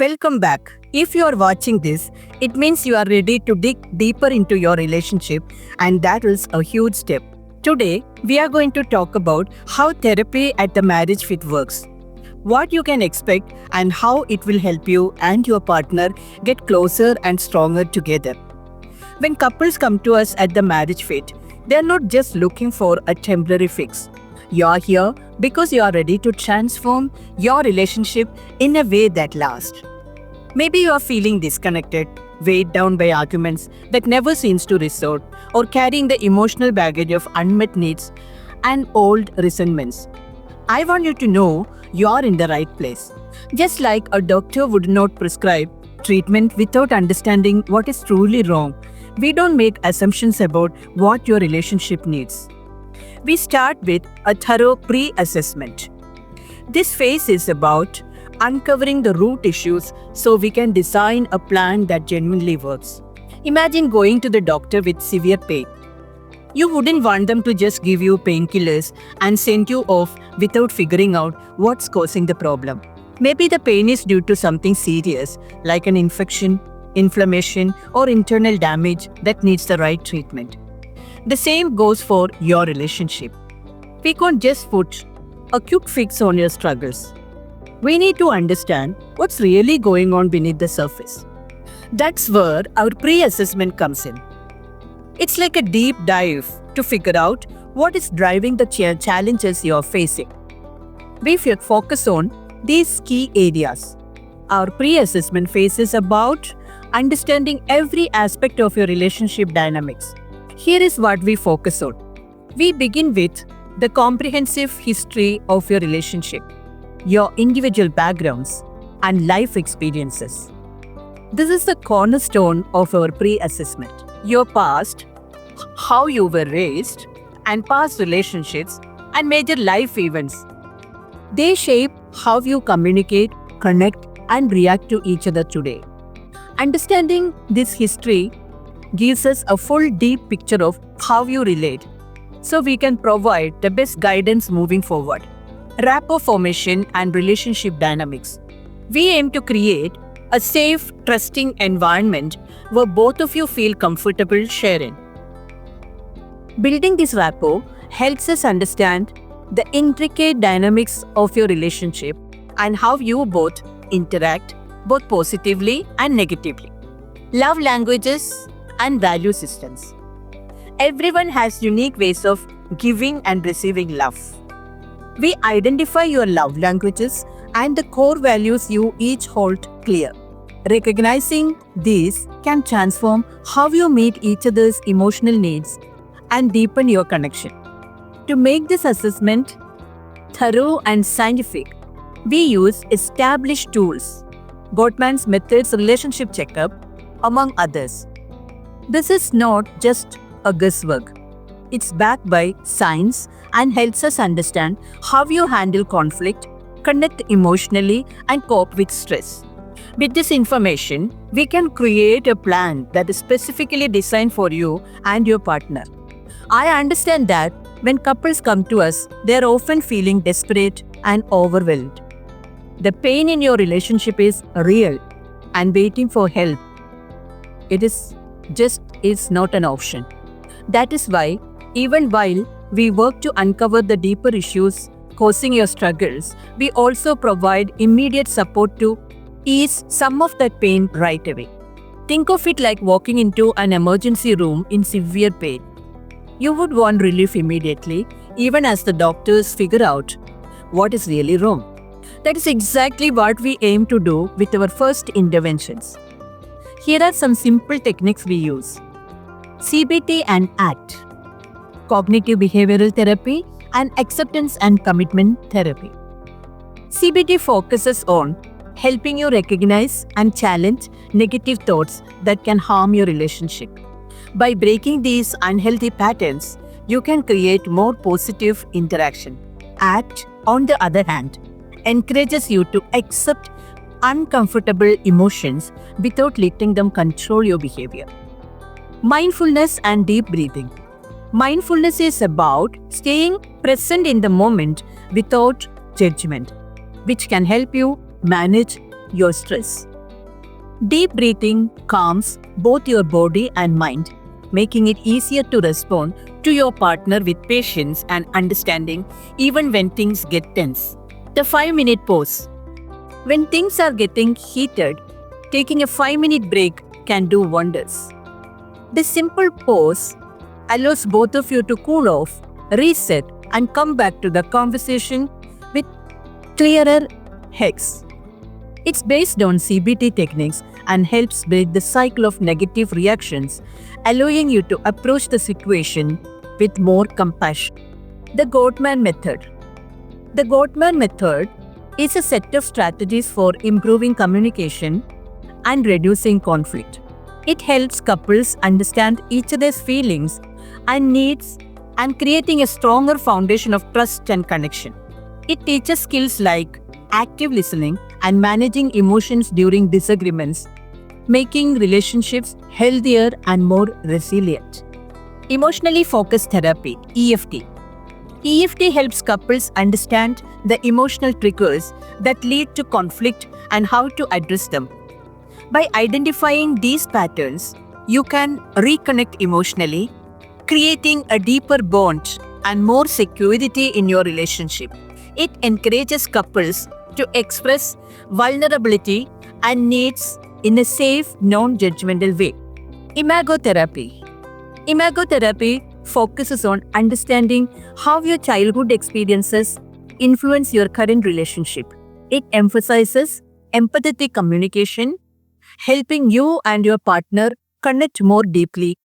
Welcome back. If you are watching this, it means you are ready to dig deeper into your relationship, and that is a huge step. Today, we are going to talk about how therapy at the marriage fit works, what you can expect, and how it will help you and your partner get closer and stronger together. When couples come to us at the marriage fit, they are not just looking for a temporary fix. You are here because you are ready to transform your relationship in a way that lasts. Maybe you are feeling disconnected, weighed down by arguments that never seems to resolve, or carrying the emotional baggage of unmet needs and old resentments. I want you to know you are in the right place. Just like a doctor would not prescribe treatment without understanding what is truly wrong, we don't make assumptions about what your relationship needs. We start with a thorough pre-assessment. This phase is about uncovering the root issues so we can design a plan that genuinely works. Imagine going to the doctor with severe pain. You wouldn't want them to just give you painkillers and send you off without figuring out what's causing the problem. Maybe the pain is due to something serious like an infection, inflammation, or internal damage that needs the right treatment. The same goes for your relationship. We can't just put a quick fix on your struggles. We need to understand what's really going on beneath the surface. That's where our pre-assessment comes in. It's like a deep dive to figure out what is driving the challenges you're facing. We focus on these key areas. Our pre-assessment phase is about understanding every aspect of your relationship dynamics. Here is what we focus on. We begin with the comprehensive history of your relationship, your individual backgrounds, and life experiences. This is the cornerstone of our pre-assessment. Your past, how you were raised, and past relationships and major life events. They shape how you communicate, connect, and react to each other today. Understanding this history gives us a full deep picture of how you relate, so we can provide the best guidance moving forward. Rapport formation and relationship dynamics. We aim to create a safe, trusting environment where both of you feel comfortable sharing. Building this rapport helps us understand the intricate dynamics of your relationship and how you both interact, both positively and negatively. Love languages and value systems. Everyone has unique ways of giving and receiving love. We identify your love languages and the core values you each hold clear. Recognizing these can transform how you meet each other's emotional needs and deepen your connection. To make this assessment thorough and scientific, we use established tools, Gottman's Methods Relationship Checkup, among others. This is not just a guesswork. It's backed by science and helps us understand how you handle conflict, connect emotionally, and cope with stress. With this information, we can create a plan that is specifically designed for you and your partner. I understand that when couples come to us, they are often feeling desperate and overwhelmed. The pain in your relationship is real, and waiting for help, it is not an option. That is why, even while we work to uncover the deeper issues causing your struggles, we also provide immediate support to ease some of that pain right away. Think of it like walking into an emergency room in severe pain. You would want relief immediately, even as the doctors figure out what is really wrong. That is exactly what we aim to do with our first interventions. Here are some simple techniques we use. CBT and ACT, Cognitive Behavioral Therapy, and Acceptance and Commitment Therapy. CBT focuses on helping you recognize and challenge negative thoughts that can harm your relationship. By breaking these unhealthy patterns, you can create more positive interaction. ACT, on the other hand, encourages you to accept uncomfortable emotions without letting them control your behavior. Mindfulness and deep breathing. Mindfulness is about staying present in the moment without judgment, which can help you manage your stress. Deep breathing calms both your body and mind, making it easier to respond to your partner with patience and understanding even when things get tense. The 5-minute pause. When things are getting heated, taking a 5-minute break can do wonders. This simple pause allows both of you to cool off, reset, and come back to the conversation with clearer heads. It's based on CBT techniques and helps break the cycle of negative reactions, allowing you to approach the situation with more compassion. The Gottman Method. The Gottman Method is a set of strategies for improving communication and reducing conflict. It helps couples understand each other's feelings and needs and creating a stronger foundation of trust and connection. It teaches skills like active listening and managing emotions during disagreements, making relationships healthier and more resilient. Emotionally focused therapy, EFT. EFT helps couples understand the emotional triggers that lead to conflict and how to address them. By identifying these patterns, you can reconnect emotionally, creating a deeper bond and more security in your relationship. It encourages couples to express vulnerability and needs in a safe, non-judgmental way. Imagotherapy. Imagotherapy focuses on understanding how your childhood experiences influence your current relationship. It emphasizes empathetic communication, helping you and your partner connect more deeply